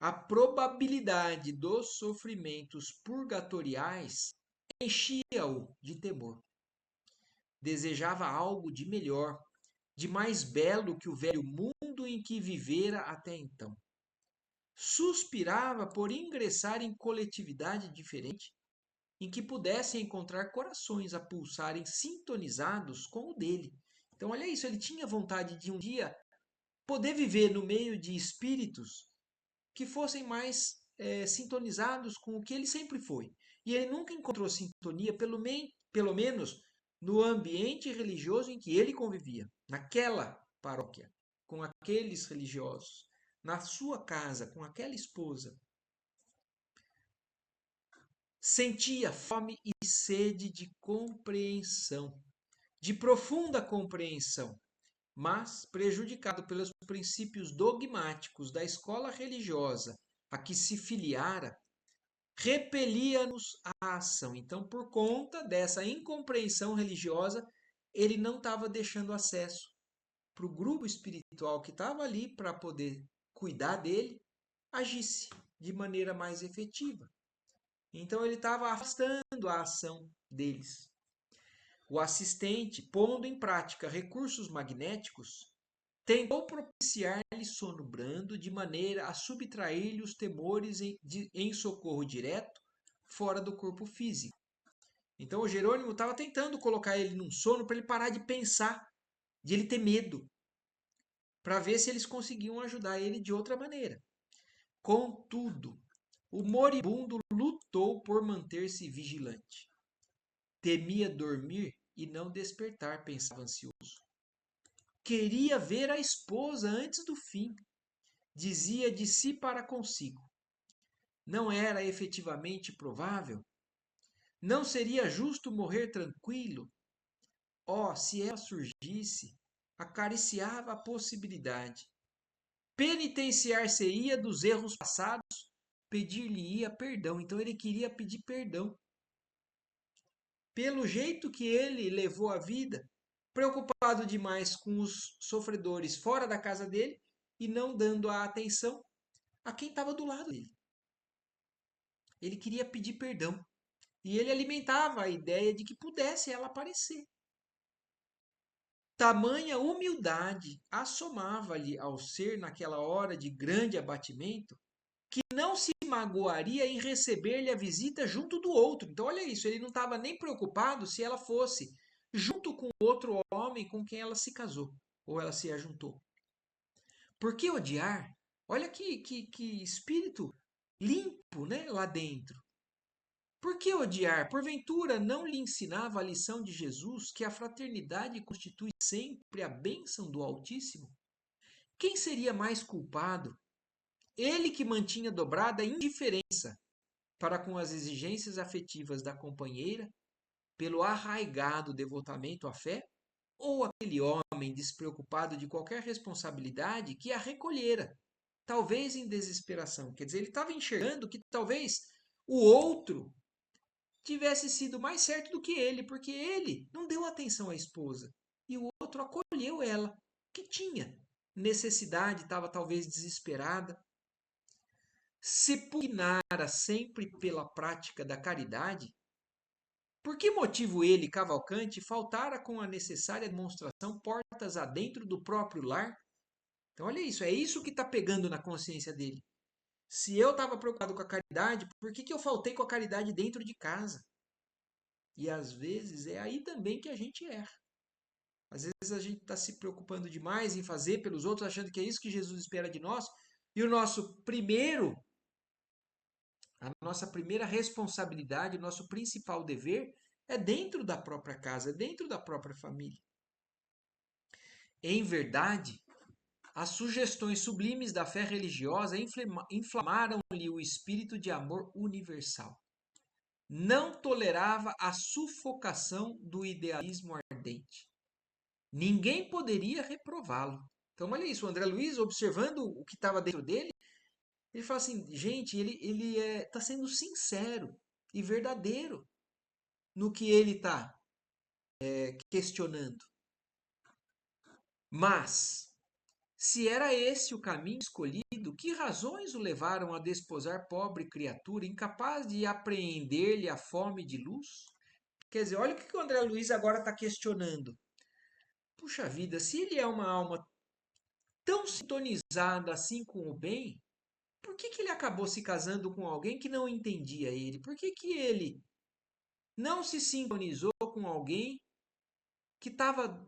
A probabilidade dos sofrimentos purgatoriais enchia-o de temor. Desejava algo de melhor, de mais belo que o velho mundo em que vivera até então. Suspirava por ingressar em coletividade diferente, em que pudesse encontrar corações a pulsarem sintonizados com o dele. Então, olha isso, ele tinha vontade de um dia poder viver no meio de espíritos que fossem mais sintonizados com o que ele sempre foi. E ele nunca encontrou sintonia, pelo menos no ambiente religioso em que ele convivia, naquela paróquia, com aqueles religiosos, na sua casa, com aquela esposa. Sentia fome e sede de compreensão, de profunda compreensão, mas prejudicado pelos princípios dogmáticos da escola religiosa a que se filiara, repelia-nos a ação. Então, por conta dessa incompreensão religiosa, ele não estava deixando acesso para o grupo espiritual que estava ali para poder cuidar dele, agisse de maneira mais efetiva. Então, ele estava afastando a ação deles. O assistente, pondo em prática recursos magnéticos, tentou propiciar-lhe sono brando, de maneira a subtrair-lhe os temores em socorro direto, fora do corpo físico. Então o Jerônimo estava tentando colocar ele num sono para ele parar de pensar, de ele ter medo, para ver se eles conseguiam ajudar ele de outra maneira. Contudo, o moribundo lutou por manter-se vigilante. Temia dormir e não despertar, pensava ansioso. Queria ver a esposa antes do fim. Dizia de si para consigo. Não era efetivamente provável? Não seria justo morrer tranquilo? Oh, se ela surgisse, acariciava a possibilidade. Penitenciar-se-ia dos erros passados, pedir-lhe-ia perdão. Então ele queria pedir perdão. Pelo jeito que ele levou a vida, preocupado demais com os sofredores fora da casa dele e não dando a atenção a quem estava do lado dele. Ele queria pedir perdão. E ele alimentava a ideia de que pudesse ela aparecer. Tamanha humildade assomava-lhe ao ser, naquela hora de grande abatimento, que não se magoaria em receber-lhe a visita junto do outro. Então, olha isso, ele não estava nem preocupado se ela fosse junto com outro homem com quem ela se casou ou ela se ajuntou. Por que odiar? Olha que espírito limpo, né, lá dentro. Por que odiar? Porventura não lhe ensinava a lição de Jesus que a fraternidade constitui sempre a bênção do Altíssimo? Quem seria mais culpado? Ele que mantinha dobrada a indiferença para com as exigências afetivas da companheira, pelo arraigado devotamento à fé, ou aquele homem despreocupado de qualquer responsabilidade que a recolhera, talvez em desesperação? Quer dizer, ele estava enxergando que talvez o outro tivesse sido mais certo do que ele, porque ele não deu atenção à esposa e o outro acolheu ela, que tinha necessidade, estava talvez desesperada. Se pugnara sempre pela prática da caridade, por que motivo ele, Cavalcante, faltara com a necessária demonstração portas adentro do próprio lar? Então, olha isso, é isso que está pegando na consciência dele. Se eu estava preocupado com a caridade, por que eu faltei com a caridade dentro de casa? E às vezes é aí também que a gente erra. Às vezes a gente está se preocupando demais em fazer pelos outros, achando que é isso que Jesus espera de nós, e a nossa primeira responsabilidade, o nosso principal dever é dentro da própria casa, é dentro da própria família. Em verdade, As sugestões sublimes da fé religiosa inflamaram-lhe o espírito de amor universal. Não tolerava a sufocação do idealismo ardente. Ninguém poderia reprová-lo. Então, olha isso, o André Luiz, observando o que estava dentro dele, ele fala assim, gente, ele está sendo sincero e verdadeiro no que ele está questionando. Mas, se era esse o caminho escolhido, que razões o levaram a desposar pobre criatura, incapaz de apreender-lhe a fome de luz? Quer dizer, olha o que o André Luiz agora está questionando. Puxa vida, se ele é uma alma tão sintonizada assim com o bem, por que ele acabou se casando com alguém que não entendia ele? Por que ele não se sintonizou com alguém que estava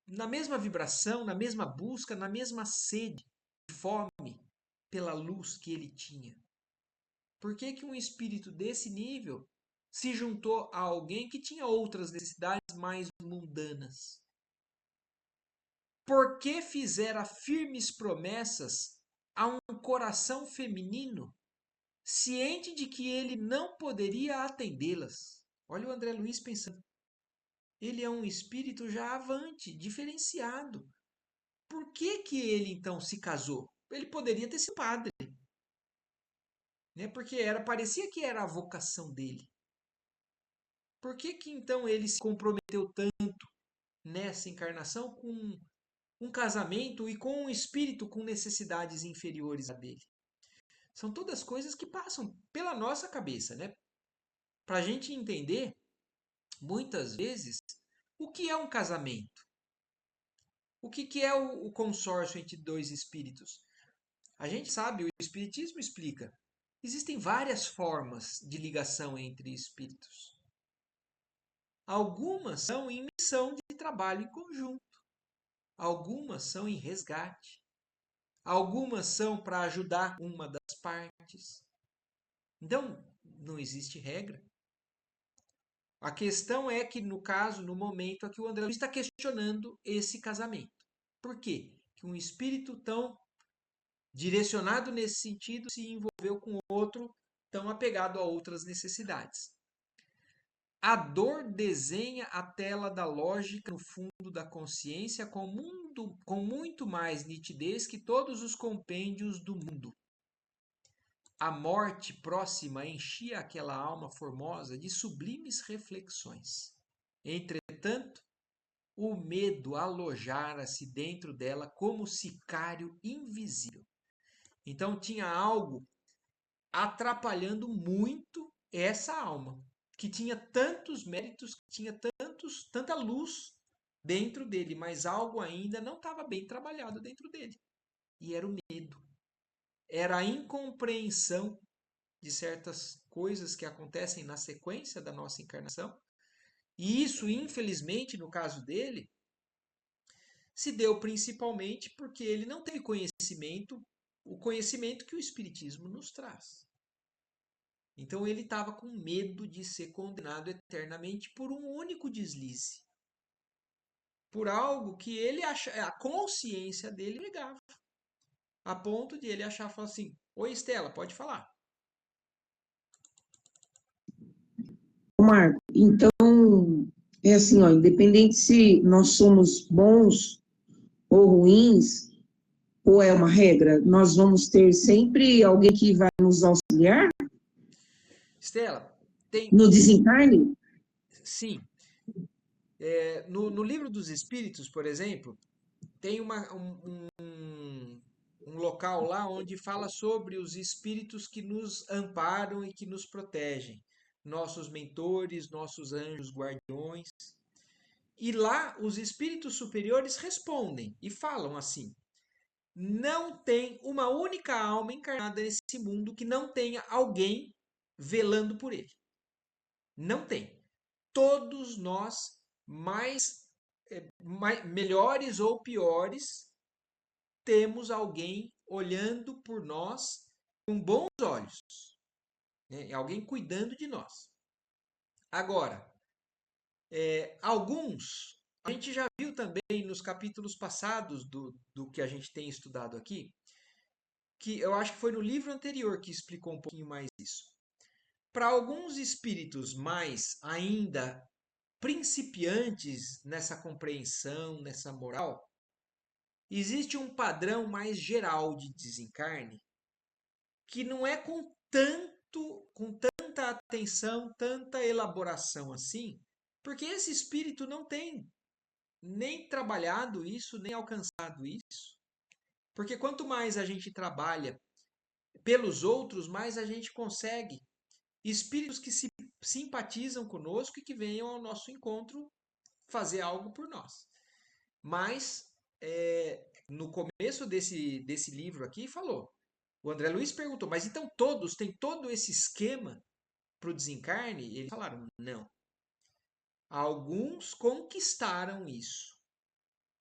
na mesma vibração, na mesma busca, na mesma sede, fome pela luz que ele tinha? Por que um espírito desse nível se juntou a alguém que tinha outras necessidades mais mundanas? Por que fizera firmes promessas a um coração feminino, ciente de que ele não poderia atendê-las? Olha o André Luiz pensando. Ele é um espírito já avante, diferenciado. Por que ele então se casou? Ele poderia ter sido padre, né? Porque parecia que era a vocação dele. Por que então ele se comprometeu tanto nessa encarnação com um casamento e com um espírito com necessidades inferiores a dele? São todas coisas que passam pela nossa cabeça, né? Para a gente entender, muitas vezes, o que é um casamento. O que é o consórcio entre dois espíritos? A gente sabe, o Espiritismo explica. Existem várias formas de ligação entre espíritos. Algumas são em missão de trabalho em conjunto. Algumas são em resgate. Algumas são para ajudar uma das partes. Então, não existe regra. A questão é que, no caso, no momento aqui, o André Luiz está questionando esse casamento. Por quê? Que um espírito tão direcionado nesse sentido se envolveu com outro tão apegado a outras necessidades. A dor desenha a tela da lógica no fundo da consciência com muito mais nitidez que todos os compêndios do mundo. A morte próxima enchia aquela alma formosa de sublimes reflexões. Entretanto, o medo alojara-se dentro dela como sicário invisível. Então tinha algo atrapalhando muito essa alma, que tinha tantos méritos, que tinha tanta luz dentro dele, mas algo ainda não estava bem trabalhado dentro dele. E era o medo. Era a incompreensão de certas coisas que acontecem na sequência da nossa encarnação. E isso, infelizmente, no caso dele, se deu principalmente porque ele não teve conhecimento, o conhecimento que o Espiritismo nos traz. Então ele estava com medo de ser condenado eternamente por um único deslize. Por algo que ele a consciência dele negava. A ponto de ele achar, falar assim, oi Estela, pode falar. Marco, então, é assim, ó, independente se nós somos bons ou ruins, ou é uma regra, nós vamos ter sempre alguém que vai nos auxiliar Estela, tem... no desencarne? Sim. No Livro dos Espíritos, por exemplo, tem um local lá onde fala sobre os espíritos que nos amparam e que nos protegem. Nossos mentores, nossos anjos guardiões. E lá os espíritos superiores respondem e falam assim: não tem uma única alma encarnada nesse mundo que não tenha alguém velando por ele. Não tem. Todos nós, melhores ou piores, temos alguém olhando por nós com bons olhos, né? Alguém cuidando de nós. Agora, alguns, a gente já viu viu também nos capítulos passados do que a gente tem estudado aqui, que eu acho que foi no livro anterior que explicou um pouquinho mais isso. Para alguns espíritos mais ainda principiantes nessa compreensão, nessa moral, existe um padrão mais geral de desencarne que não é com tanta atenção, tanta elaboração assim, porque esse espírito não tem nem trabalhado isso, nem alcançado isso. Porque quanto mais a gente trabalha pelos outros, mais a gente consegue espíritos que se simpatizam conosco e que venham ao nosso encontro fazer algo por nós. Mas no começo desse livro aqui falou, o André Luiz perguntou, mas então todos têm todo esse esquema para o desencarne? E eles falaram, não. Alguns conquistaram isso.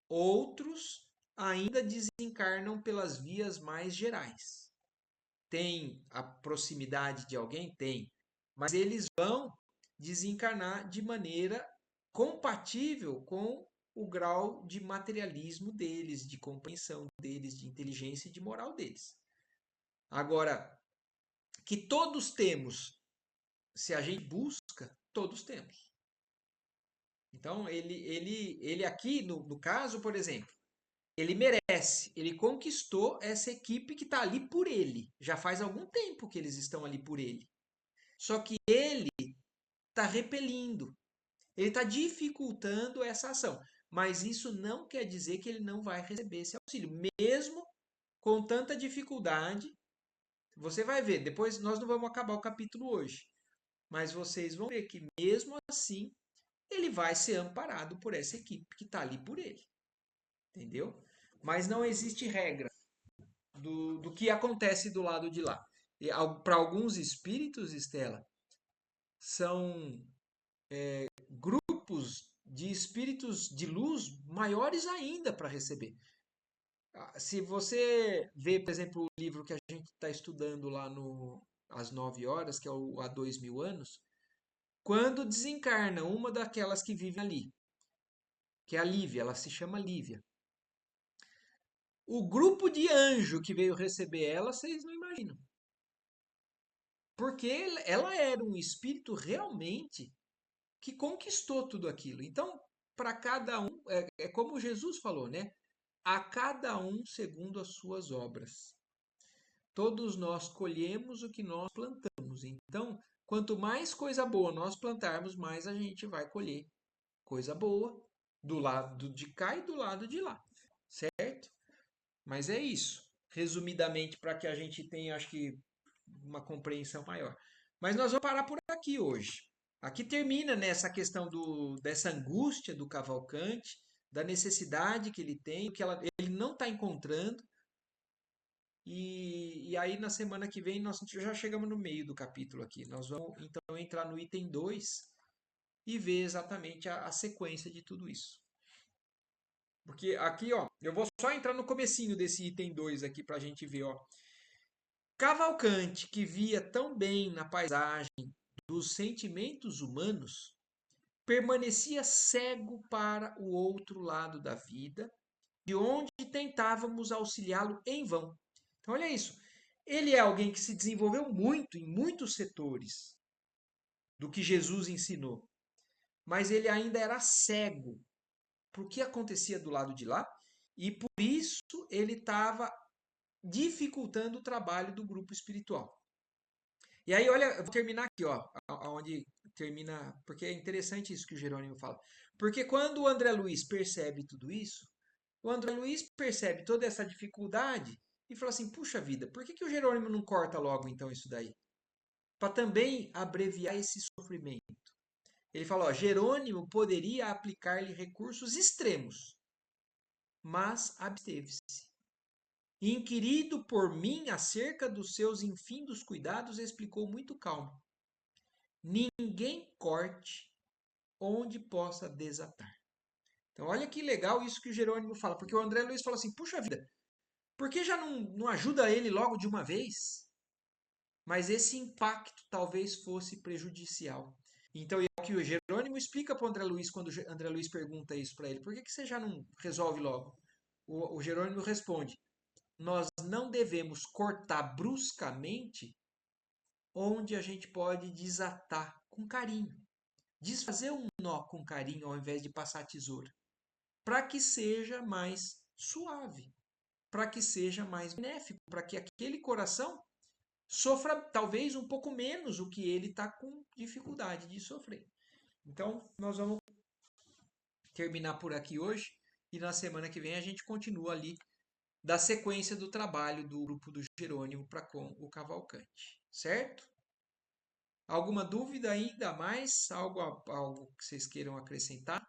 Outros ainda desencarnam pelas vias mais gerais. Tem a proximidade de alguém? Tem. Mas eles vão desencarnar de maneira compatível com o grau de materialismo deles, de compreensão deles, de inteligência e de moral deles. Agora, que todos temos, se a gente busca, todos temos. Então, ele aqui, no caso, por exemplo, ele merece, ele conquistou essa equipe que está ali por ele. Já faz algum tempo que eles estão ali por ele. Só que ele está repelindo, ele está dificultando essa ação. Mas isso não quer dizer que ele não vai receber esse auxílio. Mesmo com tanta dificuldade, você vai ver, depois nós não vamos acabar o capítulo hoje, mas vocês vão ver que mesmo assim, ele vai ser amparado por essa equipe que está ali por ele. Entendeu? Mas não existe regra do que acontece do lado de lá. Para alguns espíritos, Estela, são grupos de espíritos de luz maiores ainda para receber. Se você vê, por exemplo, o livro que a gente está estudando lá no às 9 horas, que é o Há 2000 anos, quando desencarna uma daquelas que vivem ali, que é a Lívia, ela se chama Lívia. O grupo de anjo que veio receber ela, vocês não imaginam. Porque ela era um espírito realmente que conquistou tudo aquilo. Então, para cada um, é como Jesus falou, né? A cada um segundo as suas obras. Todos nós colhemos o que nós plantamos. Então, quanto mais coisa boa nós plantarmos, mais a gente vai colher coisa boa do lado de cá e do lado de lá. Certo? Mas é isso. Resumidamente, para que a gente tenha, acho que, uma compreensão maior. Mas nós vamos parar por aqui hoje. Aqui termina nessa questão dessa angústia do Cavalcante, da necessidade que ele tem, que ele não está encontrando. E aí na semana que vem nós já chegamos no meio do capítulo aqui. Nós vamos então entrar no item 2 e ver exatamente a sequência de tudo isso. Porque aqui, ó, eu vou só entrar no comecinho desse item 2 aqui para a gente ver, ó. Cavalcante, que via tão bem na paisagem dos sentimentos humanos, permanecia cego para o outro lado da vida, de onde tentávamos auxiliá-lo em vão. Então, olha isso. Ele é alguém que se desenvolveu muito em muitos setores do que Jesus ensinou, mas ele ainda era cego para o que acontecia do lado de lá, e por isso ele estava dificultando o trabalho do grupo espiritual. E aí, olha, eu vou terminar aqui, ó, onde termina, porque é interessante isso que o Jerônimo fala. Porque quando o André Luiz percebe tudo isso, o André Luiz percebe toda essa dificuldade e fala assim: puxa vida, por que o Jerônimo não corta logo então isso daí? Para também abreviar esse sofrimento. Ele fala: ó, Jerônimo poderia aplicar-lhe recursos extremos, mas absteve-se. Inquirido por mim acerca dos seus infindos cuidados, explicou muito calmo: ninguém corte onde possa desatar. Então, olha que legal isso que o Jerônimo fala, porque o André Luiz fala assim: puxa vida, por que já não ajuda ele logo de uma vez? Mas esse impacto talvez fosse prejudicial. Então, que o Jerônimo explica para o André Luiz quando o André Luiz pergunta isso para ele. Por que você já não resolve logo? O Jerônimo responde: nós não devemos cortar bruscamente onde a gente pode desatar com carinho. Desfazer um nó com carinho ao invés de passar a tesoura. Para que seja mais suave. Para que seja mais benéfico. Para que aquele coração sofra talvez um pouco menos o que ele está com dificuldade de sofrer. Então, nós vamos terminar por aqui hoje e na semana que vem a gente continua ali da sequência do trabalho do grupo do Jerônimo para com o Cavalcante, certo? Alguma dúvida ainda mais? Algo que vocês queiram acrescentar?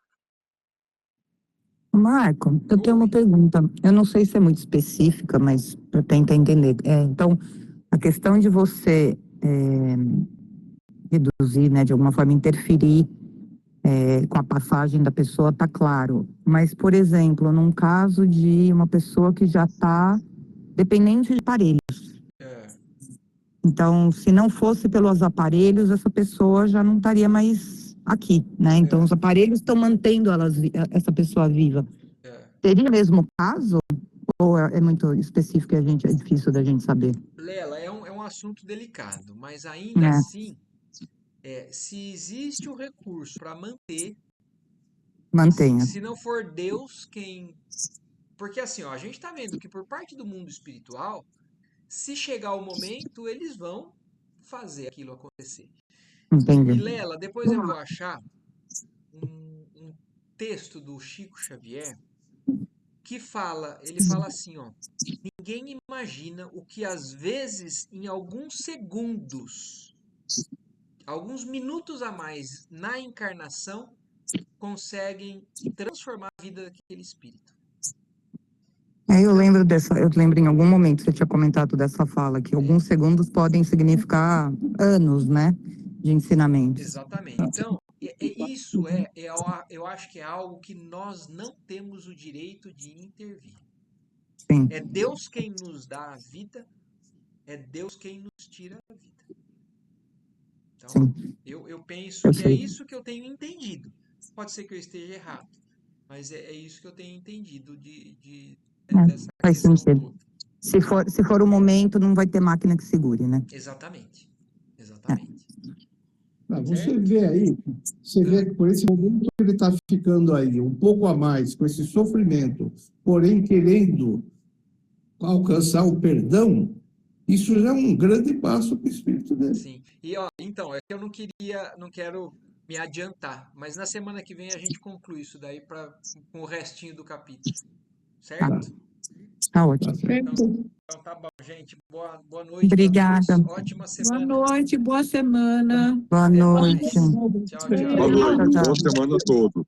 Marco, eu tenho uma Oi. pergunta. Eu não sei se é muito específica, mas para tentar entender. Então, a questão de você reduzir, né, de alguma forma interferir com a passagem da pessoa, tá claro. Mas, por exemplo, num caso de uma pessoa que já está dependente de aparelhos. Então, se não fosse pelos aparelhos, essa pessoa já não estaria mais aqui, né? Então, os aparelhos estão mantendo essa pessoa viva. Seria o mesmo caso? Ou é muito específico e é difícil da gente saber? Lela, é um assunto delicado, mas ainda assim, se existe o recurso para manter, Mantenha. se não for Deus quem... Porque assim, ó, a gente está vendo que por parte do mundo espiritual, se chegar o momento, eles vão fazer aquilo acontecer. Entendi. E Lela, depois eu vou achar um texto do Chico Xavier que ele fala assim, ó, ninguém imagina o que às vezes em alguns segundos, alguns minutos a mais na encarnação conseguem transformar a vida daquele espírito. Eu lembro em algum momento você tinha comentado dessa fala, que alguns segundos podem significar anos, né, de ensinamentos. Exatamente. Então, eu acho que é algo que nós não temos o direito de intervir. Sim. É Deus quem nos dá a vida, é Deus quem nos tira a vida. Então, Sim. eu penso que é isso que eu tenho entendido. Pode ser que eu esteja errado, mas é isso que eu tenho entendido dessa Faz questão sentido. toda. Se for o momento, não vai ter máquina que segure, né? Exatamente. Exatamente. Você vê aí, que por esse momento ele está ficando aí um pouco a mais com esse sofrimento, porém querendo alcançar o perdão, isso já é um grande passo para o espírito dele. Sim. E ó, então, é que eu não quero me adiantar, mas na semana que vem a gente conclui isso daí com o restinho do capítulo. Certo? Tá ótimo. Então tá bom, gente. Boa noite. Obrigada. Ótima semana. Boa noite, boa semana. Boa noite. Tchau, tchau. Boa noite, Tchau, tchau. boa semana a todos.